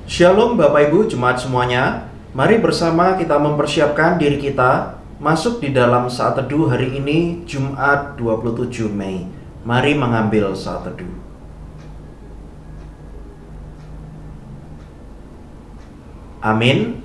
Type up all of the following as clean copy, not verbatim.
Shalom Bapak Ibu Jemaat semuanya. Mari bersama kita mempersiapkan diri kita masuk di dalam saat teduh hari ini Jumat 27 Mei. Mari mengambil saat teduh. Amin.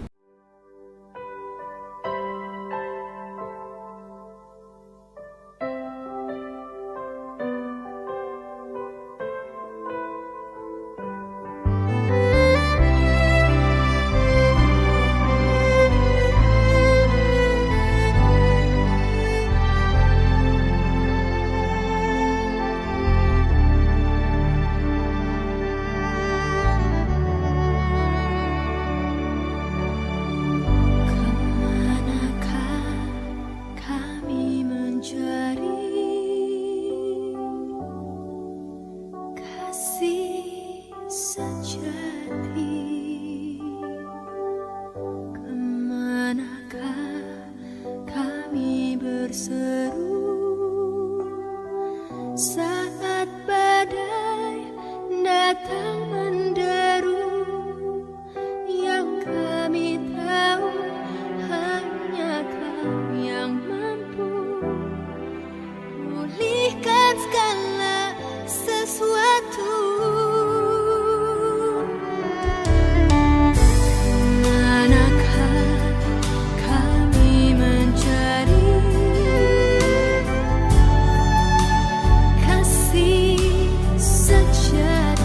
Saat badai datang menderu, yang kami tahu hanya Kau yang mampu pulihkan segala sesuatu. Manakah kami mencari kasih sejati?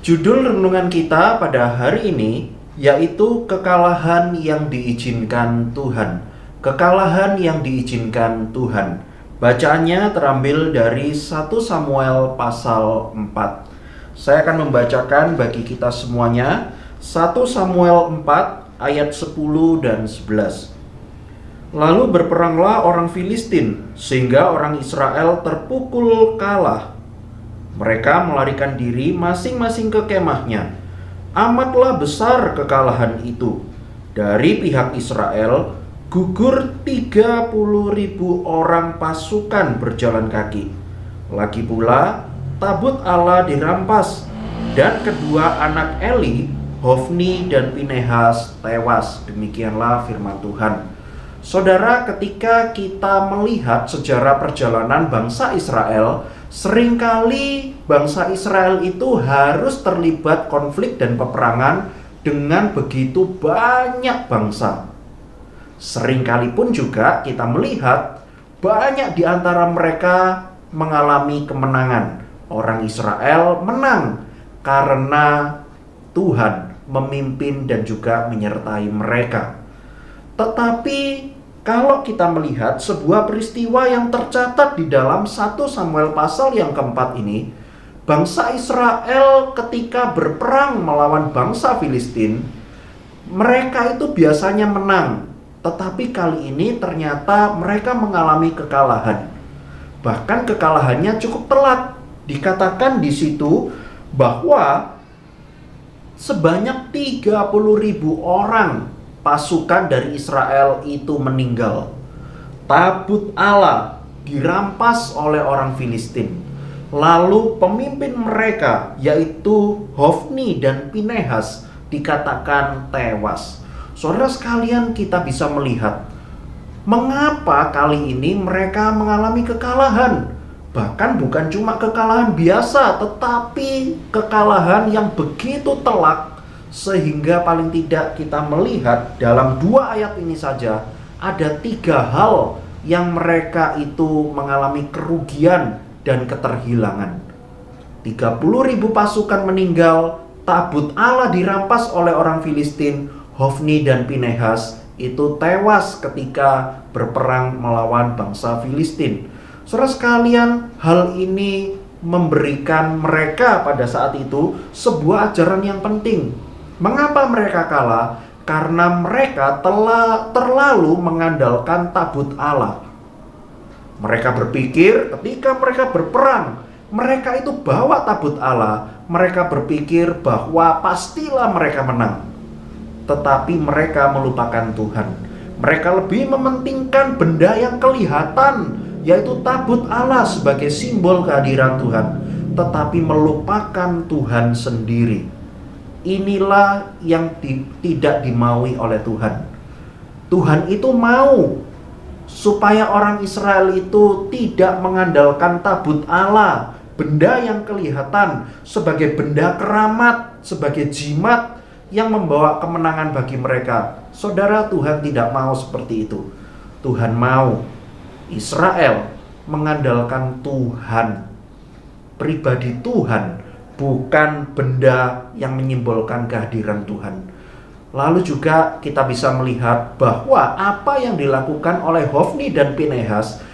Judul renungan kita pada hari ini yaitu kekalahan yang diizinkan Tuhan. Kekalahan yang diizinkan Tuhan. Bacaannya terambil dari 1 Samuel pasal 4. Saya akan membacakan bagi kita semuanya 1 Samuel 4 ayat 10 dan 11. Lalu berperanglah orang Filistin sehingga orang Israel terpukul kalah. Mereka melarikan diri masing-masing ke kemahnya. Amatlah besar kekalahan itu. Dari pihak Israel gugur 30.000 orang pasukan berjalan kaki. Lagi pula tabut Allah dirampas, dan kedua anak Eli, Hofni dan Pinehas, tewas. Demikianlah firman Tuhan. Saudara, ketika kita melihat sejarah perjalanan bangsa Israel, seringkali bangsa Israel itu harus terlibat konflik dan peperangan dengan begitu banyak bangsa. Seringkali pun juga kita melihat banyak di antara mereka mengalami kemenangan. Orang Israel menang karena Tuhan memimpin dan juga menyertai mereka. Tetapi kalau kita melihat sebuah peristiwa yang tercatat di dalam 1 Samuel pasal yang keempat ini, bangsa Israel ketika berperang melawan bangsa Filistin, mereka itu biasanya menang. Tetapi kali ini ternyata mereka mengalami kekalahan. Bahkan kekalahannya cukup telat. Dikatakan di situ bahwa sebanyak 30.000 orang pasukan dari Israel itu meninggal. Tabut Allah dirampas oleh orang Filistin. Lalu pemimpin mereka yaitu Hofni dan Pinehas dikatakan tewas. Saudara sekalian, kita bisa melihat mengapa kali ini mereka mengalami kekalahan. Bahkan bukan cuma kekalahan biasa, tetapi kekalahan yang begitu telak, sehingga paling tidak kita melihat dalam 2 ayat ini saja ada 3 hal yang mereka itu mengalami kerugian dan keterhilangan. 30.000 pasukan meninggal, tabut Allah dirampas oleh orang Filistin, Hofni dan Pinehas itu tewas ketika berperang melawan bangsa Filistin. Saudara sekalian, hal ini memberikan mereka pada saat itu sebuah ajaran yang penting. Mengapa mereka kalah? Karena mereka telah terlalu mengandalkan tabut Allah. Mereka berpikir ketika mereka berperang, mereka itu bawa tabut Allah. Mereka berpikir bahwa pastilah mereka menang. Tetapi mereka melupakan Tuhan. Mereka lebih mementingkan benda yang kelihatan, yaitu tabut Allah sebagai simbol kehadiran Tuhan, tetapi melupakan Tuhan sendiri. Inilah yang tidak dimaui oleh Tuhan. Tuhan itu mau supaya orang Israel itu tidak mengandalkan tabut Allah, benda yang kelihatan, sebagai benda keramat, sebagai jimat yang membawa kemenangan bagi mereka. Saudara, Tuhan tidak mau seperti itu. Tuhan mau Israel mengandalkan Tuhan, pribadi Tuhan, bukan benda yang menyimbolkan kehadiran Tuhan. Lalu juga kita bisa melihat bahwa apa yang dilakukan oleh Hofni dan Pinehas,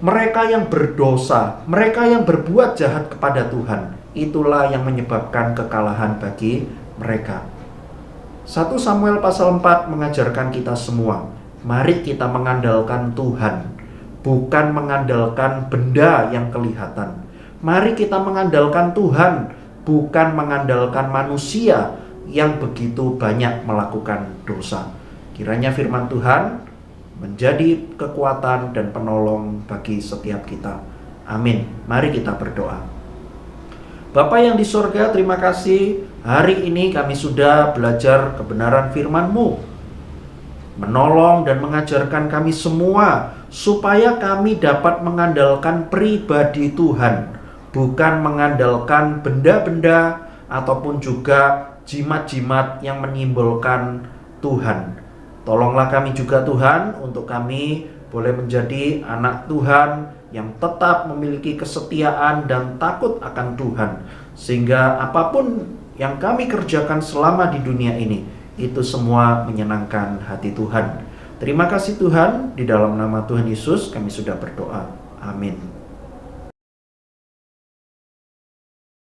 mereka yang berdosa, mereka yang berbuat jahat kepada Tuhan, itulah yang menyebabkan kekalahan bagi mereka. 1 Samuel pasal 4 mengajarkan kita semua, mari kita mengandalkan Tuhan, bukan mengandalkan benda yang kelihatan. Mari kita mengandalkan Tuhan, bukan mengandalkan manusia yang begitu banyak melakukan dosa. Kiranya firman Tuhan menjadi kekuatan dan penolong bagi setiap kita. Amin. Mari kita berdoa. Bapa yang di sorga, terima kasih hari ini kami sudah belajar kebenaran firman-Mu, menolong dan mengajarkan kami semua supaya kami dapat mengandalkan pribadi Tuhan, bukan mengandalkan benda-benda ataupun juga jimat-jimat yang menyimbolkan Tuhan. Tolonglah kami juga Tuhan, untuk kami boleh menjadi anak Tuhan yang tetap memiliki kesetiaan dan takut akan Tuhan, sehingga apapun yang kami kerjakan selama di dunia ini, itu semua menyenangkan hati Tuhan. Terima kasih Tuhan, di dalam nama Tuhan Yesus kami sudah berdoa. Amin.